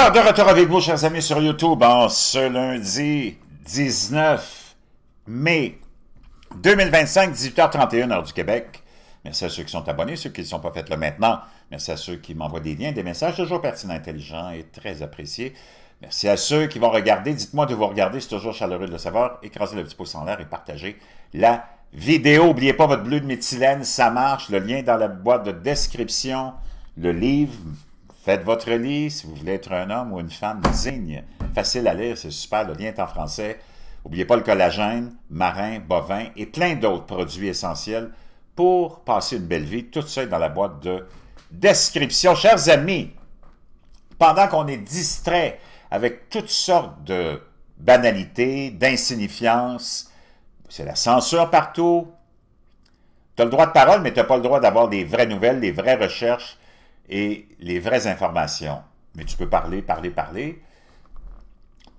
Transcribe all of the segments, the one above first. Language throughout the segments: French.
Alors, de retour avec vous, chers amis, sur YouTube, en ce lundi 19 mai 2025, 18h31, heure du Québec. Merci à ceux qui sont abonnés, ceux qui ne sont pas faits là maintenant. Merci à ceux qui m'envoient des liens, des messages toujours pertinents, intelligents et très appréciés. Merci à ceux qui vont regarder. Dites-moi de vous regarder, c'est toujours chaleureux de le savoir. Écrasez le petit pouce en l'air et partagez la vidéo. N'oubliez pas votre bleu de méthylène, ça marche. Le lien dans la boîte de description. Le livre, faites votre lit si vous voulez être un homme ou une femme digne. Facile à lire, c'est super. Le lien est en français. N'oubliez pas le collagène, marin, bovin et plein d'autres produits essentiels pour passer une belle vie. Tout ça est dans la boîte de description. Chers amis, pendant qu'on est distrait avec toutes sortes de banalités, d'insignifiance, c'est la censure partout. Tu as le droit de parole, mais tu n'as pas le droit d'avoir des vraies nouvelles, des vraies recherches et les vraies informations. Mais tu peux parler,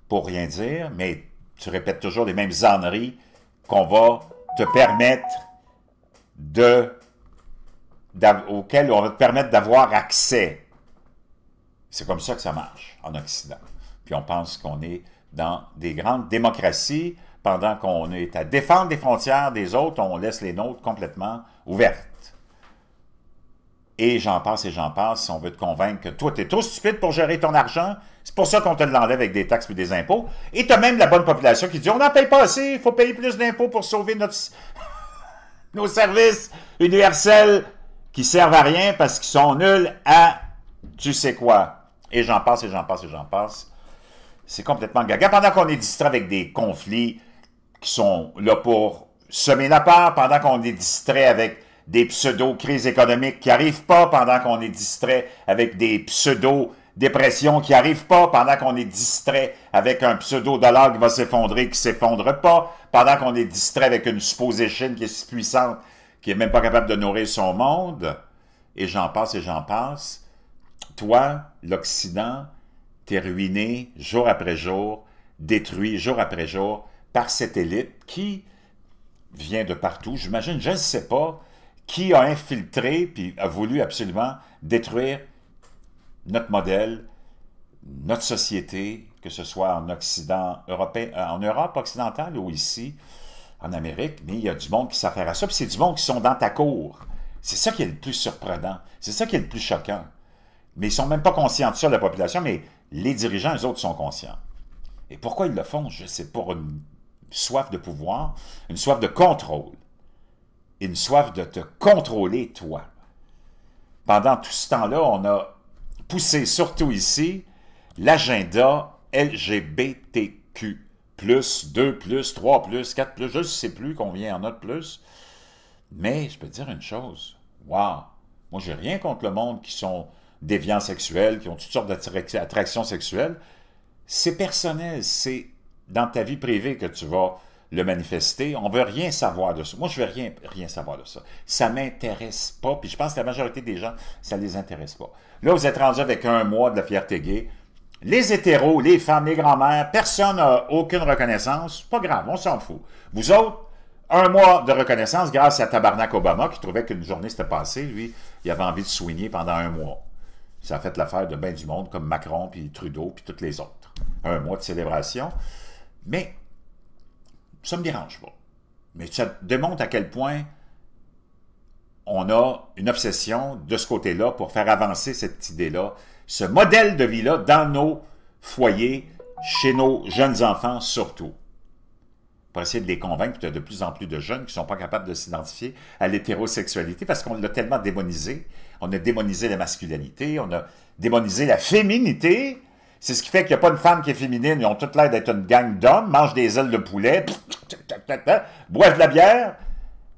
pour rien dire, mais tu répètes toujours les mêmes âneries qu'on va te permettre auxquelles on va te permettre d'avoir accès. C'est comme ça que ça marche en Occident. Puis on pense qu'on est dans des grandes démocraties, pendant qu'on est à défendre les frontières des autres, on laisse les nôtres complètement ouvertes. Et j'en passe et j'en passe, si on veut te convaincre que toi, tu es trop stupide pour gérer ton argent, c'est pour ça qu'on te l'enlève avec des taxes et des impôts. Et tu as même la bonne population qui dit, on n'en paye pas assez, il faut payer plus d'impôts pour sauver nos services universels qui servent à rien parce qu'ils sont nuls à tu sais quoi. Et j'en passe et j'en passe et j'en passe. C'est complètement gaga. Pendant qu'on est distrait avec des conflits qui sont là pour semer la peur, pendant qu'on est distrait avec des pseudo-crises économiques qui n'arrivent pas, pendant qu'on est distrait avec des pseudo-dépressions qui n'arrivent pas, pendant qu'on est distrait avec un pseudo-dollar qui va s'effondrer, qui ne s'effondre pas, pendant qu'on est distrait avec une supposée Chine qui est si puissante, qui n'est même pas capable de nourrir son monde, et j'en passe et j'en passe. Toi, l'Occident, t'es ruiné jour après jour, détruit jour après jour par cette élite qui vient de partout. J'imagine, je ne sais pas, qui a infiltré puis a voulu absolument détruire notre modèle, notre société, que ce soit en Occident, en Europe occidentale ou ici, en Amérique, mais il y a du monde qui s'affaire à ça, puis c'est du monde qui sont dans ta cour. C'est ça qui est le plus surprenant, c'est ça qui est le plus choquant. Mais ils ne sont même pas conscients de ça, la population, mais les dirigeants, eux autres, sont conscients. Et pourquoi ils le font? C'est pour une soif de pouvoir, une soif de contrôle, une soif de te contrôler, toi. Pendant tout ce temps-là, on a poussé, surtout ici, l'agenda LGBTQ+, 2+, 3+, 4+, je ne sais plus combien il y en a de plus. Mais je peux te dire une chose, wow! Moi, j'ai rien contre le monde qui sont déviants sexuels, qui ont toutes sortes d'attractions sexuelles. C'est personnel, c'est dans ta vie privée que tu vas le manifester. On ne veut rien savoir de ça. Moi, je ne veux rien savoir de ça. Ça ne m'intéresse pas, puis je pense que la majorité des gens, ça ne les intéresse pas. Là, vous êtes rendus avec un mois de la fierté gay. Les hétéros, les femmes, les grands-mères, personne n'a aucune reconnaissance. Pas grave, on s'en fout. Vous autres, un mois de reconnaissance grâce à Tabarnak Obama, qui trouvait qu'une journée s'était passée. Lui, il avait envie de soigner pendant un mois. Ça a fait l'affaire de bien du monde, comme Macron, puis Trudeau, puis toutes les autres. Un mois de célébration. Mais ça ne me dérange pas. Mais ça démontre à quel point on a une obsession de ce côté-là pour faire avancer cette idée-là, ce modèle de vie-là dans nos foyers, chez nos jeunes enfants surtout. Pour essayer de les convaincre, qu'il y a de plus en plus de jeunes qui ne sont pas capables de s'identifier à l'hétérosexualité parce qu'on l'a tellement démonisé. On a démonisé la masculinité, on a démonisé la féminité. C'est ce qui fait qu'il n'y a pas une femme qui est féminine. Ils ont toute l'air d'être une gang d'hommes, mangent des ailes de poulet, boivent de la bière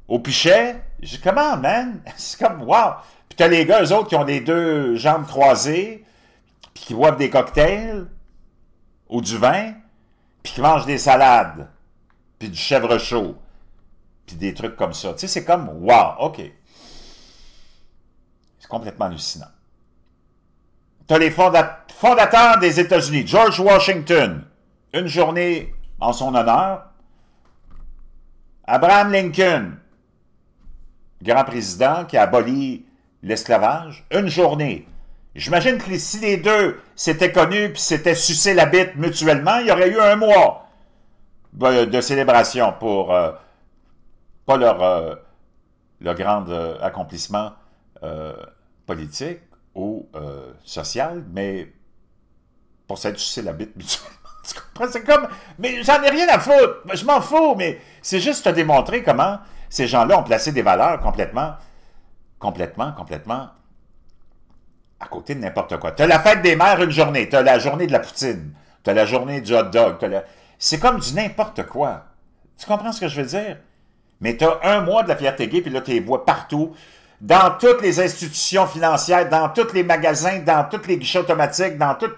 au pichet. Je dis, comment, man? C'est comme, wow! Puis t'as les gars, eux autres, qui ont les deux jambes croisées, puis qui boivent des cocktails ou du vin, puis qui mangent des salades, puis du chèvre chaud, puis des trucs comme ça. Tu sais, c'est comme, wow, OK. C'est complètement hallucinant. Tu as les fondateurs des États-Unis, George Washington, une journée en son honneur. Abraham Lincoln, grand président qui a aboli l'esclavage, une journée. J'imagine que si les deux s'étaient connus puis s'étaient sucé la bite mutuellement, il y aurait eu un mois de célébration pour pas leur grand accomplissement politique ou social, mais pour s'être sucé la bite mutuellement. Tu comprends? C'est comme, mais j'en ai rien à foutre, je m'en fous, mais c'est juste te démontrer comment ces gens-là ont placé des valeurs complètement à côté de n'importe quoi. Tu as la fête des mères une journée, tu as la journée de la poutine, tu as la journée du hot dog, c'est comme du n'importe quoi. Tu comprends ce que je veux dire? Mais tu as un mois de la fierté gay, puis là, tu les vois partout, dans toutes les institutions financières, dans tous les magasins, dans tous les guichets automatiques, dans tout...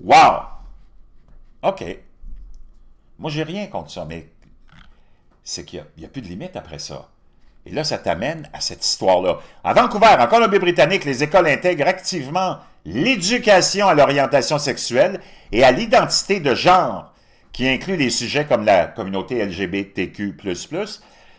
Wow! OK. Moi, j'ai rien contre ça, mais c'est qu'il n'y a plus de limite après ça. Et là, ça t'amène à cette histoire-là. À Vancouver, en Colombie-Britannique, les écoles intègrent activement l'éducation à l'orientation sexuelle et à l'identité de genre, qui inclut les sujets comme la communauté LGBTQ++,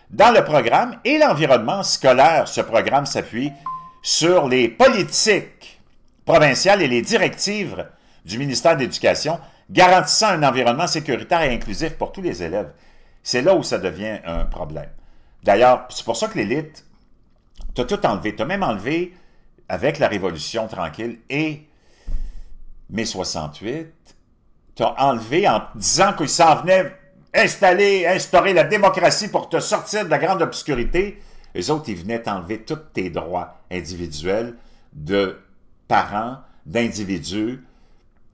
dans le programme et l'environnement scolaire. Ce programme s'appuie sur les politiques provinciales et les directives du ministère de l'Éducation, garantissant un environnement sécuritaire et inclusif pour tous les élèves. C'est là où ça devient un problème. D'ailleurs, c'est pour ça que l'élite, tu as tout enlevé. Tu as même enlevé, avec la Révolution tranquille et mai 68, tu as enlevé en disant qu'ils s'en venaient instaurer la démocratie pour te sortir de la grande obscurité. Les autres, ils venaient t'enlever tous tes droits individuels de parents, d'individus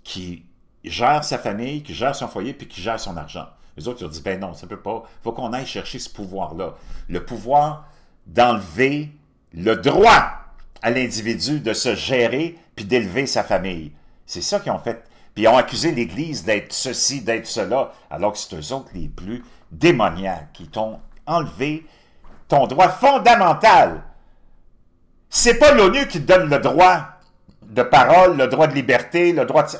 qui gèrent sa famille, qui gèrent son foyer, puis qui gèrent son argent. Les autres, ils ont dit, ben non, ça ne peut pas. Il faut qu'on aille chercher ce pouvoir-là. Le pouvoir d'enlever le droit à l'individu de se gérer puis d'élever sa famille. C'est ça qu'ils ont fait. Puis ils ont accusé l'Église d'être ceci, d'être cela, alors que c'est eux autres les plus démoniaques qui t'ont enlevé ton droit fondamental. C'est pas l'ONU qui te donne le droit de parole, le droit de liberté, le droit de...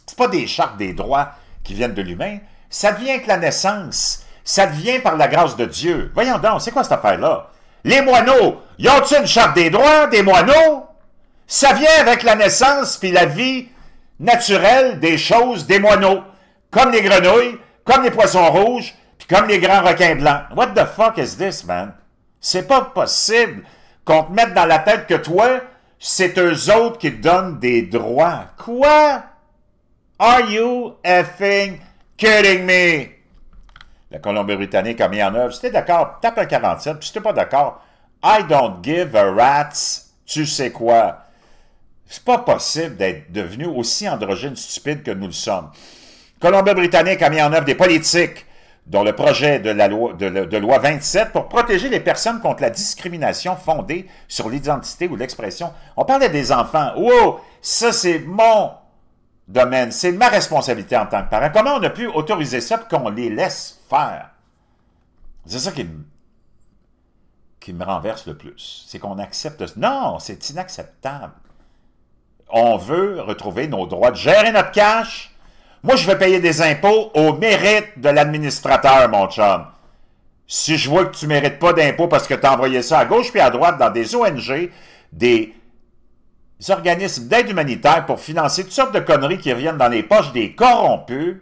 C'est pas des chartes des droits qui viennent de l'humain. Ça devient avec la naissance. Ça devient par la grâce de Dieu. Voyons donc, c'est quoi cette affaire-là? Les moineaux, y ont-ils une charte des droits, des moineaux? Ça vient avec la naissance puis la vie naturelle des choses des moineaux. Comme les grenouilles, comme les poissons rouges, puis comme les grands requins blancs. What the fuck is this, man? C'est pas possible qu'on te mette dans la tête que toi, c'est eux autres qui te donnent des droits. Quoi? Are you effing kidding me? La Colombie-Britannique a mis en œuvre. Si t'es d'accord, tape un 47. Puis si t'es pas d'accord, I don't give a rat's. Tu sais quoi? C'est pas possible d'être devenu aussi androgyne stupide que nous le sommes. Colombie-Britannique a mis en œuvre des politiques, dont le projet de la loi, de loi 27, pour protéger les personnes contre la discrimination fondée sur l'identité ou l'expression. On parlait des enfants. Wow! Ça, c'est mon domaine. C'est ma responsabilité en tant que parent. Comment on a pu autoriser ça pour qu'on les laisse faire? C'est ça qui me renverse le plus. C'est qu'on accepte... Non, c'est inacceptable. On veut retrouver nos droits de gérer notre cash. Moi, je vais payer des impôts au mérite de l'administrateur, mon chum. Si je vois que tu ne mérites pas d'impôts parce que tu as envoyé ça à gauche puis à droite dans des ONG, des organismes d'aide humanitaire pour financer toutes sortes de conneries qui reviennent dans les poches des corrompus,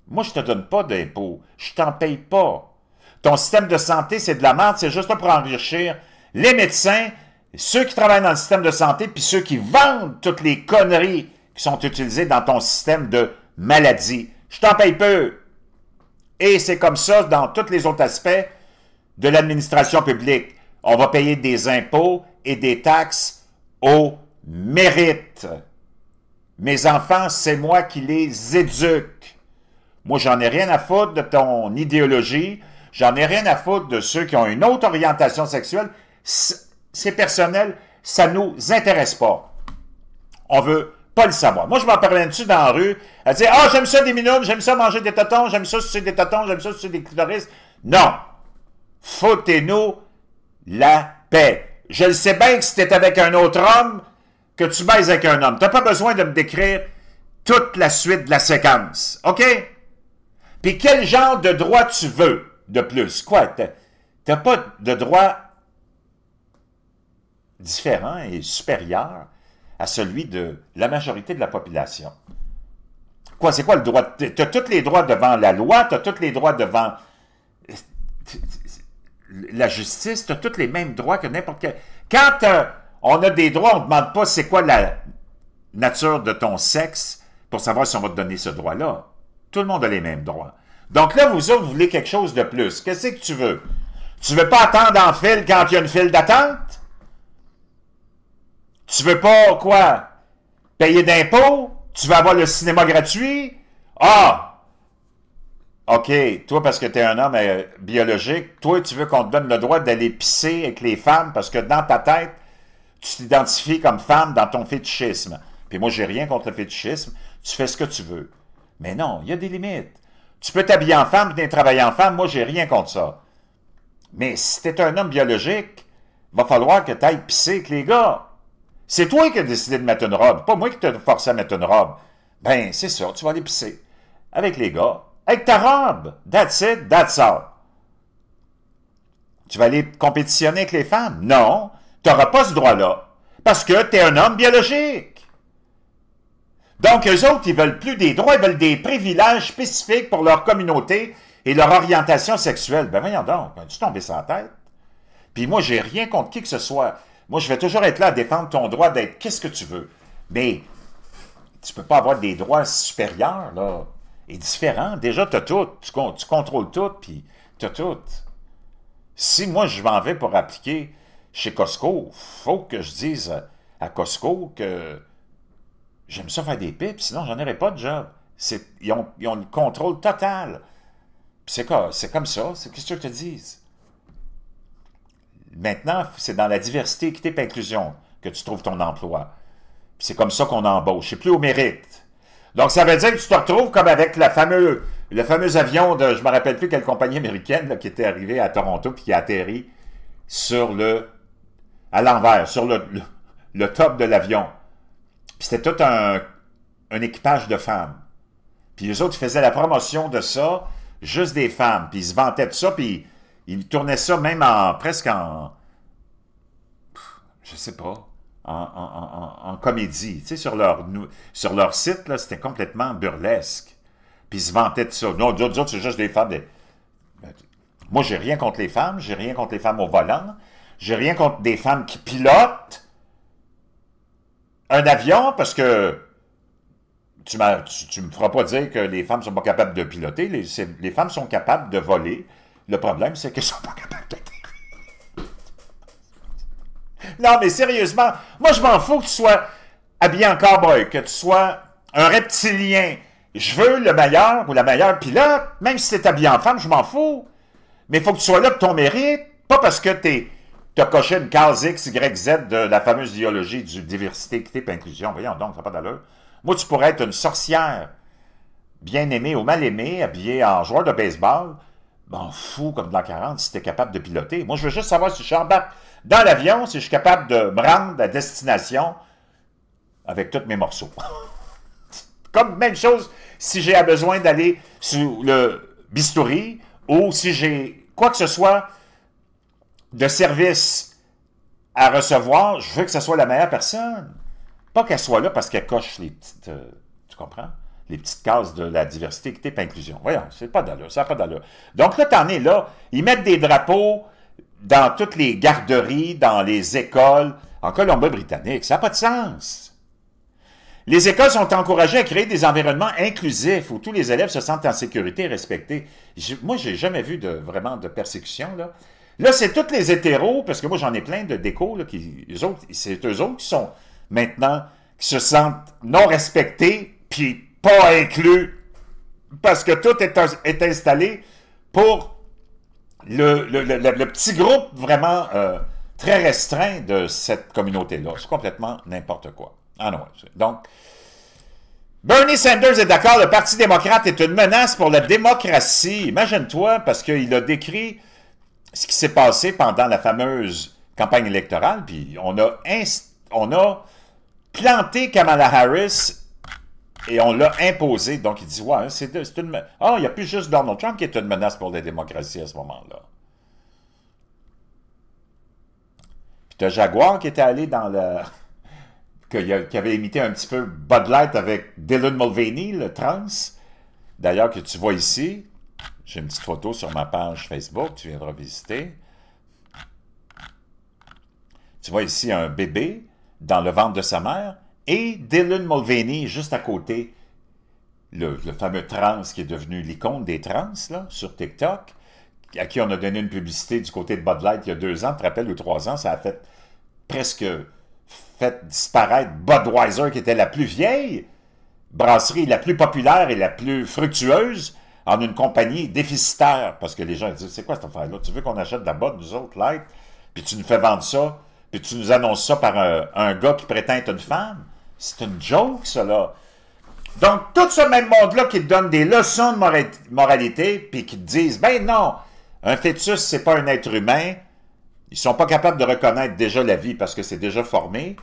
moi, je ne te donne pas d'impôts. Je t'en paye pas. Ton système de santé, c'est de la merde, c'est juste là pour enrichir les médecins, ceux qui travaillent dans le système de santé, puis ceux qui vendent toutes les conneries qui sont utilisées dans ton système de maladie. Je t'en paye peu. Et c'est comme ça dans tous les autres aspects de l'administration publique. On va payer des impôts et des taxes au mérite. Mes enfants, c'est moi qui les éduque. Moi, j'en ai rien à foutre de ton idéologie. J'en ai rien à foutre de ceux qui ont une autre orientation sexuelle. C'est personnel, ça ne nous intéresse pas. On veut pas le savoir. Moi, je m'en parlais dessus dans la rue. Elle dit, ah, j'aime ça des minounes, j'aime ça manger des totons, j'aime ça sucer des totons, j'aime ça sucer des clitoris. Non. Foutez-nous la paix. Je le sais bien que si t'es avec un autre homme, que tu baises avec un homme. T'as pas besoin de me décrire toute la suite de la séquence. OK? Puis quel genre de droit tu veux de plus? Quoi? T'as pas de droit différent et supérieur à celui de la majorité de la population. Quoi, c'est quoi le droit? Tu as tous les droits devant la loi, tu as tous les droits devant la justice, tu as tous les mêmes droits que n'importe quel... Quand on a des droits, on ne demande pas c'est quoi la nature de ton sexe pour savoir si on va te donner ce droit-là. Tout le monde a les mêmes droits. Donc là, vous autres, vous voulez quelque chose de plus. Qu'est-ce que tu veux? Tu veux pas attendre en file quand il y a une file d'attente? Tu veux pas, quoi? Payer d'impôts? Tu veux avoir le cinéma gratuit? Ah! OK, toi, parce que tu es un homme biologique, toi, tu veux qu'on te donne le droit d'aller pisser avec les femmes parce que dans ta tête, tu t'identifies comme femme dans ton fétichisme. Puis moi, j'ai rien contre le fétichisme. Tu fais ce que tu veux. Mais non, il y a des limites. Tu peux t'habiller en femme et travailler en femme. Moi, j'ai rien contre ça. Mais si tu es un homme biologique, il va falloir que tu ailles pisser avec les gars. C'est toi qui as décidé de mettre une robe, pas moi qui t'ai forcé à mettre une robe. Ben, c'est ça, tu vas aller pisser avec les gars, avec ta robe. That's it, that's all. Tu vas aller compétitionner avec les femmes? Non, tu n'auras pas ce droit-là, parce que tu es un homme biologique. Donc, eux autres, ils veulent plus des droits, ils veulent des privilèges spécifiques pour leur communauté et leur orientation sexuelle. Ben voyons donc, tu tombes sur la tête. Puis moi, j'ai rien contre qui que ce soit. Moi, je vais toujours être là à défendre ton droit d'être qu'est-ce que tu veux. Mais tu peux pas avoir des droits supérieurs, là, et différents. Déjà, tu as tout. Tu contrôles tout, puis tu as tout. Si moi, je m'en vais pour appliquer chez Costco, faut que je dise à Costco que j'aime ça faire des pipes, sinon j'en aurais pas de job. Ils ont le contrôle total. C'est comme ça. Qu'est-ce que tu veux que je te dise? Maintenant, c'est dans la diversité, équité et inclusion que tu trouves ton emploi. C'est comme ça qu'on embauche. C'est plus au mérite. Donc, ça veut dire que tu te retrouves comme avec le fameux avion de, je ne me rappelle plus quelle compagnie américaine là, qui était arrivé à Toronto puis qui a atterri à l'envers, sur le top de l'avion. Puis c'était tout un équipage de femmes. Puis les autres, ils faisaient la promotion de ça, juste des femmes. Puis ils se vantaient de ça, puis ils tournaient ça même presque en, je sais pas, en comédie. Tu sais, sur leur site, là, c'était complètement burlesque. Puis ils se vantaient de ça. Non, d'autres, c'est juste des femmes. Moi, j'ai rien contre les femmes. J'ai rien contre les femmes au volant. J'ai rien contre des femmes qui pilotent un avion parce que tu me feras pas dire que les femmes sont pas capables de piloter. Les femmes sont capables de voler. Le problème, c'est qu'elles sont pas capables d'atterrir. Non, mais sérieusement, moi, je m'en fous que tu sois habillé en cowboy, que tu sois un reptilien. Je veux le meilleur ou la meilleure pilote, même si tu es habillé en femme, je m'en fous. Mais il faut que tu sois là pour ton mérite, pas parce que tu as coché une case X, Y, Z de la fameuse idéologie du diversité, équité et inclusion. Voyons donc, ça n'a pas d'allure. Moi, tu pourrais être une sorcière, bien aimée ou mal aimée, habillée en joueur de baseball. M'en fous comme de l'an 40 si tu es capable de piloter. Moi, je veux juste savoir si je embarque dans l'avion, si je suis capable de me rendre à destination avec tous mes morceaux. Comme même chose si j'ai besoin d'aller sur le bistouri ou si j'ai quoi que ce soit de service à recevoir, je veux que ce soit la meilleure personne. Pas qu'elle soit là parce qu'elle coche les petites... tu comprends? Les petites cases de la diversité, équité et inclusion. Voyons, c'est pas d'allure, ça n'a pas d'allure. Donc là, t'en es là. Ils mettent des drapeaux dans toutes les garderies, dans les écoles, en Colombie-Britannique. Ça n'a pas de sens. Les écoles sont encouragées à créer des environnements inclusifs où tous les élèves se sentent en sécurité et respectés. Moi, j'ai jamais vu vraiment de persécution, là. Là, c'est tous les hétéros, parce que moi, j'en ai plein de décos, là, c'est eux autres qui sont maintenant, qui se sentent non respectés, puis pas inclus, parce que tout est installé pour le petit groupe vraiment très restreint de cette communauté-là. C'est complètement n'importe quoi. Ah non, donc, Bernie Sanders est d'accord, le Parti démocrate est une menace pour la démocratie. Imagine-toi, parce qu'il a décrit ce qui s'est passé pendant la fameuse campagne électorale, puis on a planté Kamala Harris et on l'a imposé. Donc, il dit, ouais, c'est une... Ah, il n'y a plus juste Donald Trump qui est une menace pour la démocratie à ce moment-là. Puis tu as Jaguar qui était allé dans le... qui avait imité un petit peu Bud Light avec Dylan Mulvaney, le trans. D'ailleurs, que tu vois ici, j'ai une petite photo sur ma page Facebook, tu viendras visiter. Tu vois ici un bébé dans le ventre de sa mère et Dylan Mulvaney juste à côté, le fameux trans qui est devenu l'icône des trans là, sur TikTok, à qui on a donné une publicité du côté de Bud Light il y a 2 ans, tu te rappelles, ou 3 ans, ça a fait presque fait disparaître Budweiser, qui était la plus vieille brasserie, la plus populaire et la plus fructueuse, en une compagnie déficitaire. Parce que les gens disent, c'est quoi cette affaire-là? Tu veux qu'on achète de la Bud, nous autres, Light, puis tu nous fais vendre ça, puis tu nous annonces ça par un gars qui prétend être une femme? C'est une joke, ça, là. Donc, tout ce même monde-là qui te donne des leçons de moralité, puis qui te disent, ben non, un fœtus, c'est pas un être humain. Ils sont pas capables de reconnaître déjà la vie parce que c'est déjà formé.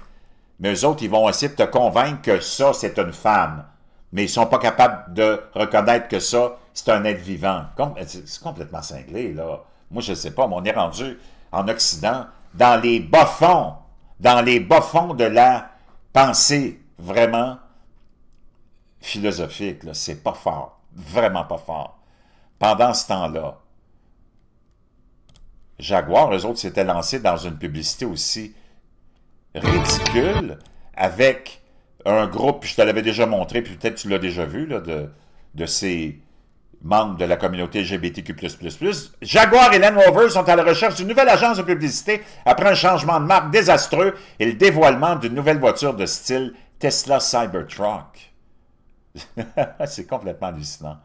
Mais eux autres, ils vont essayer de te convaincre que ça, c'est une femme. Mais ils sont pas capables de reconnaître que ça, c'est un être vivant. C'est complètement cinglé, là. Moi, je sais pas, mais on est rendu en Occident dans les bas-fonds de la pensée vraiment philosophique, là. C'est pas fort. Vraiment pas fort. Pendant ce temps-là, Jaguar, eux autres, s'étaient lancés dans une publicité aussi ridicule avec un groupe, je te l'avais déjà montré, puis peut-être tu l'as déjà vu, là, de ces membres de la communauté LGBTQ++. Jaguar et Land Rover sont à la recherche d'une nouvelle agence de publicité après un changement de marque désastreux et le dévoilement d'une nouvelle voiture de style Tesla Cybertruck. C'est complètement hallucinant.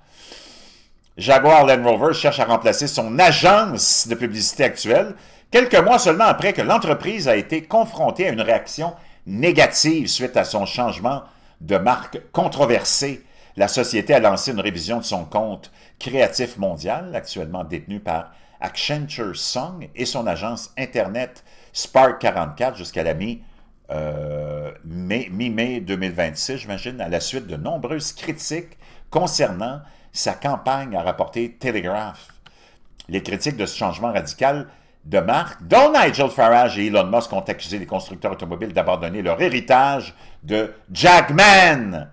Jaguar Land Rover cherche à remplacer son agence de publicité actuelle, quelques mois seulement après que l'entreprise a été confrontée à une réaction négative suite à son changement de marque controversé. La société a lancé une révision de son compte créatif mondial, actuellement détenu par Accenture Song, et son agence Internet Spark 44 jusqu'à la mi-mai 2026, j'imagine, à la suite de nombreuses critiques concernant sa campagne, a rapporté Telegraph. Les critiques de ce changement radical de marque, dont Nigel Farage et Elon Musk ont accusé les constructeurs automobiles d'abandonner leur héritage de Jackman.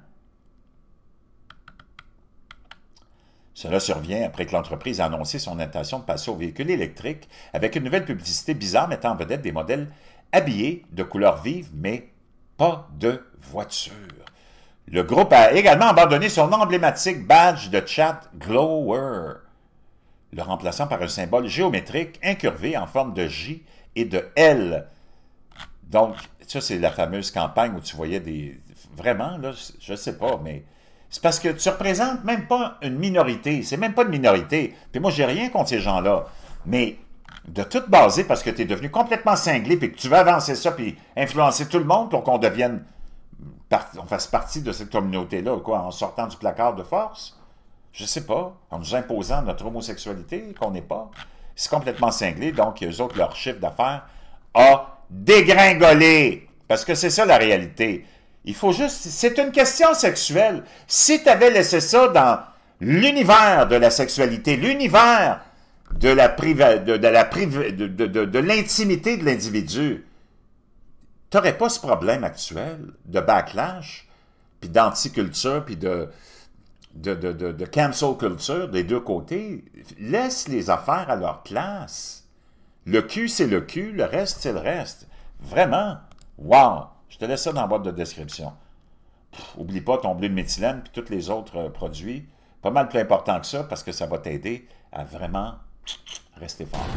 Cela survient après que l'entreprise a annoncé son intention de passer aux véhicules électriques avec une nouvelle publicité bizarre mettant en vedette des modèles habillés de couleurs vives, mais pas de voiture. Le groupe a également abandonné son emblématique badge de chat Glower, le remplaçant par un symbole géométrique incurvé en forme de J et de L. Donc, ça, c'est la fameuse campagne où tu voyais des... Vraiment, là, je sais pas, mais... C'est parce que tu représentes même pas une minorité. C'est même pas une minorité. Puis moi, j'ai rien contre ces gens-là. Mais de tout baser parce que tu es devenu complètement cinglé puis que tu veux avancer ça puis influencer tout le monde pour qu'on devienne... on fasse partie de cette communauté-là, quoi, en sortant du placard de force? Je sais pas. En nous imposant notre homosexualité, qu'on n'est pas. C'est complètement cinglé, donc eux autres, leur chiffre d'affaires a dégringolé. Parce que c'est ça la réalité. Il faut juste... C'est une question sexuelle. Si tu avais laissé ça dans l'univers de la sexualité, l'univers de l'intimité de l'individu, tu n'aurais pas ce problème actuel de backlash, puis d'anticulture, puis de cancel culture des deux côtés. Laisse les affaires à leur place. Le cul, c'est le cul, le reste, c'est le reste. Vraiment. Wow! Je te laisse ça dans la boîte de description. Oublie pas ton bleu de méthylène puis tous les autres produits. Pas mal plus important que ça parce que ça va t'aider à vraiment rester fort.